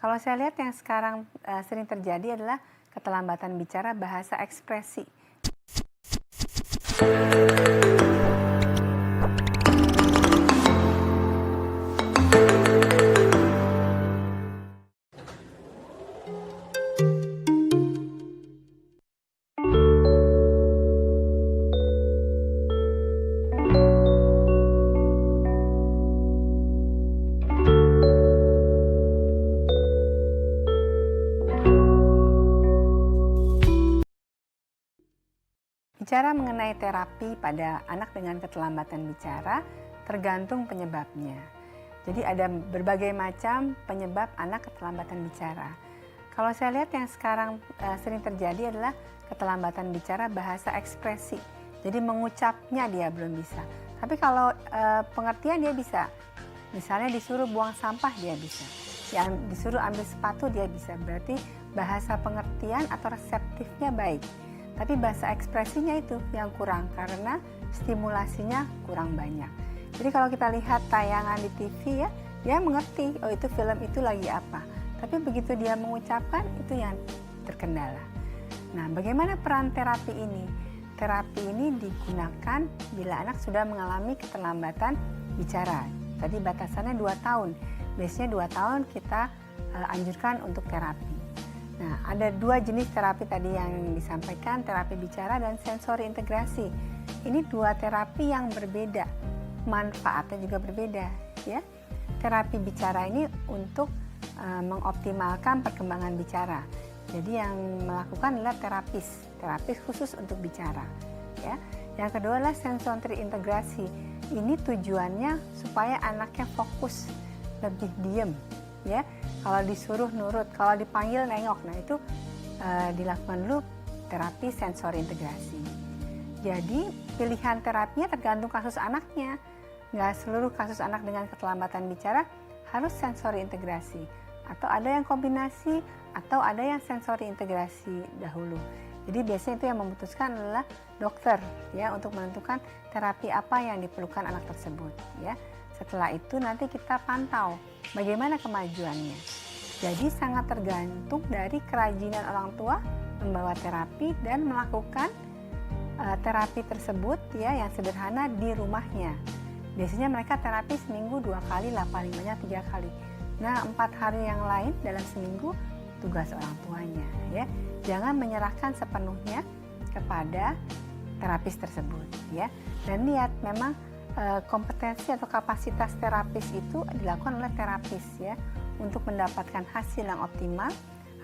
Kalau saya lihat yang sekarang sering terjadi adalah keterlambatan bicara bahasa ekspresi. Bicara mengenai terapi pada anak dengan keterlambatan bicara tergantung penyebabnya. Jadi ada berbagai macam penyebab anak keterlambatan bicara. Kalau saya lihat yang sekarang sering terjadi adalah keterlambatan bicara bahasa ekspresi. Jadi mengucapnya dia belum bisa. Tapi kalau pengertian dia bisa. Misalnya disuruh buang sampah dia bisa. Yang disuruh ambil sepatu dia bisa. Berarti bahasa pengertian atau reseptifnya baik. Tapi bahasa ekspresinya itu yang kurang karena stimulasinya kurang banyak. Jadi kalau kita lihat tayangan di TV ya, dia mengerti, oh itu film itu lagi apa. Tapi begitu dia mengucapkan, itu yang terkendala. Nah, bagaimana peran terapi ini? Terapi ini digunakan bila anak sudah mengalami keterlambatan bicara. Tadi batasannya 2 tahun. Biasanya 2 tahun kita anjurkan untuk terapi. Nah, ada 2 jenis terapi tadi yang disampaikan, terapi bicara dan sensori integrasi. Ini 2 terapi yang berbeda, manfaatnya juga berbeda, ya. Terapi bicara ini untuk mengoptimalkan perkembangan bicara. Jadi yang melakukan adalah terapis khusus untuk bicara, ya. Yang kedua adalah sensori integrasi. Ini tujuannya supaya anaknya fokus, lebih diem, ya. Kalau disuruh nurut, kalau dipanggil nengok. Nah itu dilakukan dulu terapi sensori integrasi. Jadi pilihan terapinya tergantung kasus anaknya. Nggak seluruh kasus anak dengan keterlambatan bicara harus sensori integrasi. Atau ada yang kombinasi, atau ada yang sensori integrasi dahulu. Jadi biasanya itu yang memutuskan adalah dokter, ya, untuk menentukan terapi apa yang diperlukan anak tersebut, ya. Setelah itu nanti kita pantau bagaimana kemajuannya. Jadi sangat tergantung dari kerajinan orang tua membawa terapi dan melakukan terapi tersebut, ya, yang sederhana di rumahnya. Biasanya mereka terapi seminggu 2 kali lah, paling banyak 3 kali. Nah 4 hari yang lain dalam seminggu tugas orang tuanya, ya. Jangan menyerahkan sepenuhnya kepada terapis tersebut, ya. Dan lihat memang kompetensi atau kapasitas terapis itu dilakukan oleh terapis, ya. Untuk mendapatkan hasil yang optimal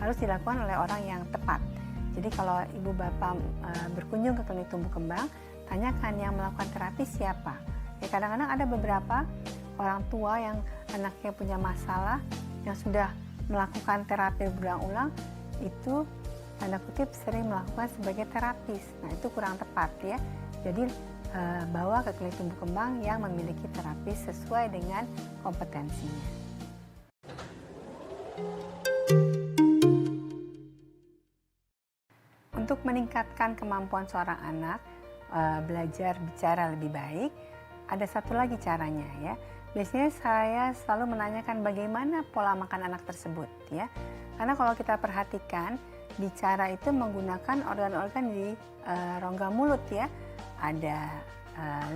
harus dilakukan oleh orang yang tepat. Jadi kalau ibu bapak berkunjung ke klinik tumbuh kembang, tanyakan yang melakukan terapi siapa. Ya, kadang-kadang ada beberapa orang tua yang anaknya punya masalah yang sudah melakukan terapi berulang-ulang, itu tanda kutip sering melakukan sebagai terapis. Nah itu kurang tepat, ya. Jadi bawa ke klinik tumbuh kembang yang memiliki terapis sesuai dengan kompetensinya. Untuk meningkatkan kemampuan seorang anak belajar bicara lebih baik, ada satu lagi caranya, ya. Biasanya saya selalu menanyakan bagaimana pola makan anak tersebut, ya. Karena kalau kita perhatikan, bicara itu menggunakan organ-organ di rongga mulut, ya. Ada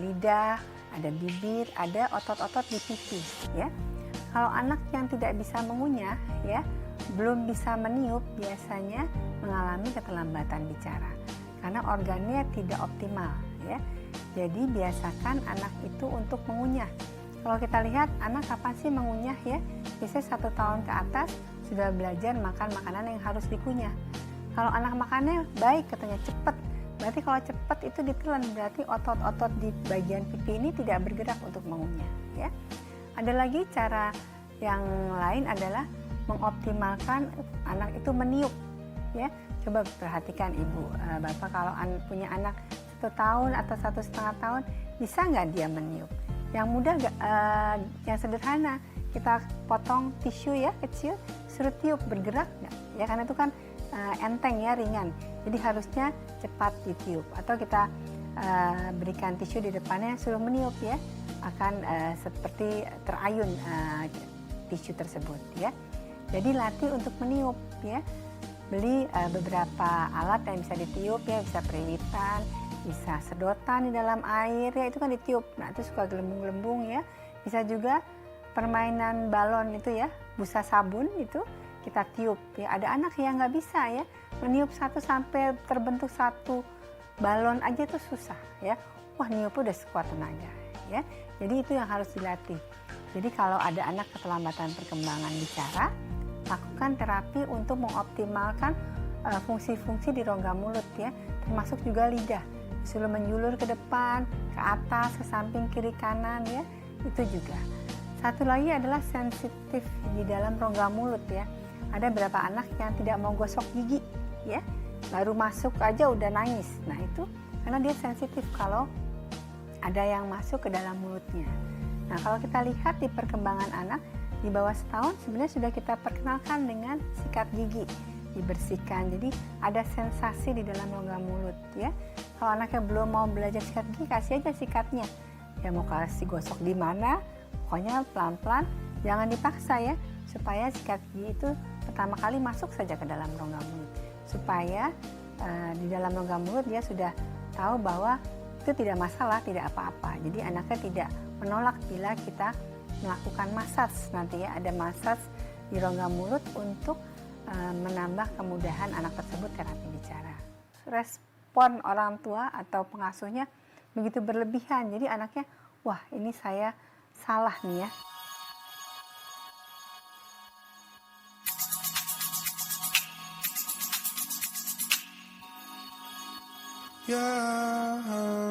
lidah, ada bibir, ada otot-otot di pipi, ya. Kalau anak yang tidak bisa mengunyah, ya, belum bisa meniup, biasanya mengalami keterlambatan bicara karena organnya tidak optimal, ya. Jadi biasakan anak itu untuk mengunyah. Kalau kita lihat anak kapan sih mengunyah, ya? Biasanya 1 tahun ke atas sudah belajar makan makanan yang harus dikunyah. Kalau anak makannya baik, katanya cepat. Berarti kalau cepat itu ditelan, berarti otot-otot di bagian pipi ini tidak bergerak untuk mengunyah, ya. Ada lagi cara yang lain adalah mengoptimalkan anak itu meniup, ya. Coba perhatikan ibu bapak, kalau punya anak 1 tahun atau 1,5 tahun, bisa nggak dia meniup? Yang mudah yang sederhana, kita potong tisu, ya, kecil, suruh tiup, bergerak nggak? Ya, karena itu kan enteng, ya, ringan. Jadi harusnya cepat ditiup. Atau kita berikan tisu di depannya, suruh meniup, ya, akan seperti terayun tisu tersebut, ya. Jadi latih untuk meniup ya. Beli beberapa alat yang bisa ditiup ya, bisa periwitan, bisa sedotan di dalam air ya, itu kan ditiup. Nah itu suka gelembung-gelembung ya. Bisa juga permainan balon itu ya, busa sabun itu kita tiup ya. Ada anak yang nggak bisa ya, meniup satu sampai terbentuk satu balon aja tuh susah ya. Wah niup udah sekuat tenaga ya. Jadi itu yang harus dilatih. Jadi kalau ada anak keterlambatan perkembangan bicara, lakukan terapi untuk mengoptimalkan fungsi-fungsi di rongga mulut ya, termasuk juga lidah. Disuruh menjulur ke depan, ke atas, ke samping, kiri, kanan ya, itu juga. Satu lagi adalah sensitif di dalam rongga mulut ya. Ada beberapa anak yang tidak mau gosok gigi ya, baru masuk aja udah nangis. Nah itu karena dia sensitif kalau ada yang masuk ke dalam mulutnya. Nah kalau kita lihat di perkembangan anak, di bawah setahun sebenarnya sudah kita perkenalkan dengan sikat gigi, dibersihkan. Jadi ada sensasi di dalam rongga mulut ya. Kalau anaknya belum mau belajar sikat gigi, kasih aja sikatnya. Ya mau kasih gosok di mana, pokoknya pelan-pelan, jangan dipaksa ya, supaya sikat gigi itu pertama kali masuk saja ke dalam rongga mulut. Supaya di dalam rongga mulut dia sudah tahu bahwa itu tidak masalah, tidak apa-apa. Jadi anaknya tidak menolak bila kita melakukan massage nanti ya, ada massage di rongga mulut untuk menambah kemudahan anak tersebut terapi bicara. Respon orang tua atau pengasuhnya begitu berlebihan, jadi anaknya, wah ini saya salah nih ya. Yeah.